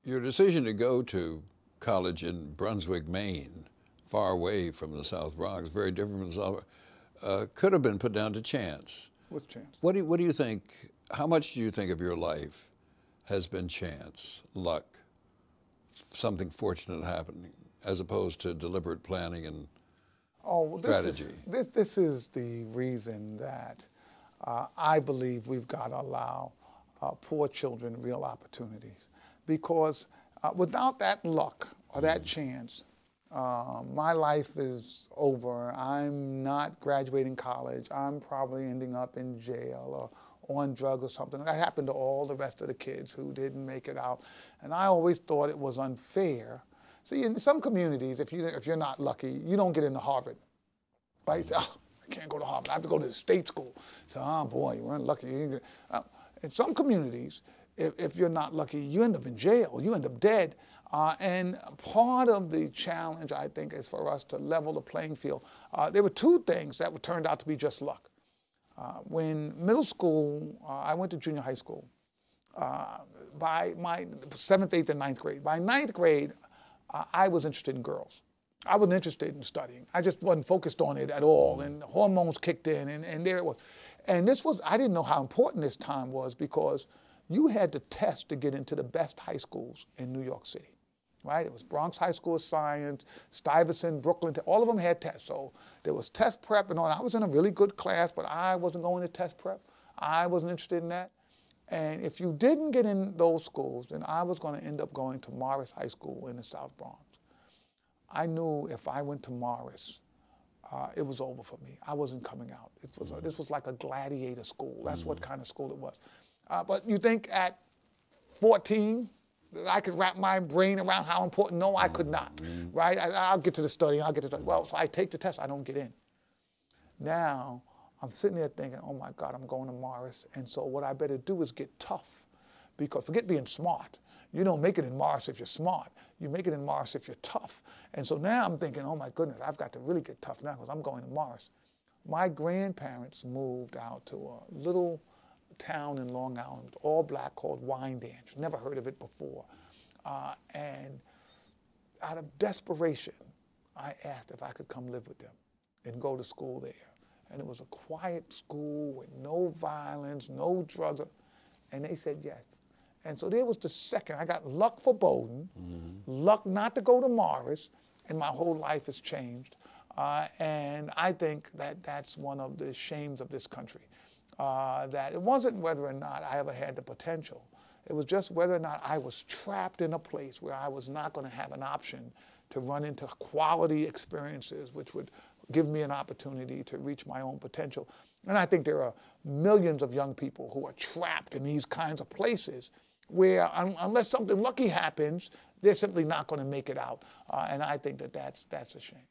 Your decision to go to college in Brunswick, Maine, far away from the South Bronx, very different from the South, could have been put down to chance. With chance. What do you think, how much do you think of your life has been chance, luck, something fortunate happening, as opposed to deliberate planning and strategy? This is the reason that I believe we've got to allow poor children real opportunities. Because without that luck or that chance, my life is over. I'm not graduating college. I'm probably ending up in jail or on drugs or something. That happened to all the rest of the kids who didn't make it out. And I always thought it was unfair. See, in some communities, if you're not lucky, you don't get into Harvard. Right? You say, oh, I can't go to Harvard. I have to go to the state school. So, oh boy, you weren't lucky. In some communities, if you're not lucky, you end up in jail, you end up dead. And part of the challenge, I think, is for us to level the playing field. There were two things that turned out to be just luck. When middle school, I went to junior high school. By my 7th, 8th, and 9th grade. By 9th grade, I was interested in girls. I wasn't interested in studying. I just wasn't focused on it at all, and hormones kicked in, and there it was. And I didn't know how important this time was, because you had to test to get into the best high schools in New York City, right? It was Bronx High School of Science, Stuyvesant, Brooklyn, all of them had tests. So there was test prep and all. I was in a really good class, but I wasn't going to test prep. I wasn't interested in that. And if you didn't get in those schools, then I was going to end up going to Morris High School in the South Bronx. I knew if I went to Morris, it was over for me. I wasn't coming out. This was like a gladiator school. That's what kind of school it was. But you think at 14, I could wrap my brain around how important? No, I could not, right? I'll get to the study, Well, so I take the test, I don't get in. Now, I'm sitting there thinking, oh my God, I'm going to Morris, and so what I better do is get tough. Because forget being smart. You don't make it in Morris if you're smart. You make it in Morris if you're tough. And so now I'm thinking, oh my goodness, I've got to really get tough now because I'm going to Morris. My grandparents moved out to a little town in Long Island, all black, called Wyandanch. Never heard of it before. And out of desperation, I asked if I could come live with them and go to school there. And it was a quiet school with no violence, no drugs. And they said yes. And so there was the second. I got luck for Bowdoin, luck not to go to Morris, and my whole life has changed. And I think that that's one of the shames of this country. That it wasn't whether or not I ever had the potential. It was just whether or not I was trapped in a place where I was not going to have an option to run into quality experiences which would give me an opportunity to reach my own potential. And I think there are millions of young people who are trapped in these kinds of places where unless something lucky happens, they're simply not going to make it out. And I think that that's a shame.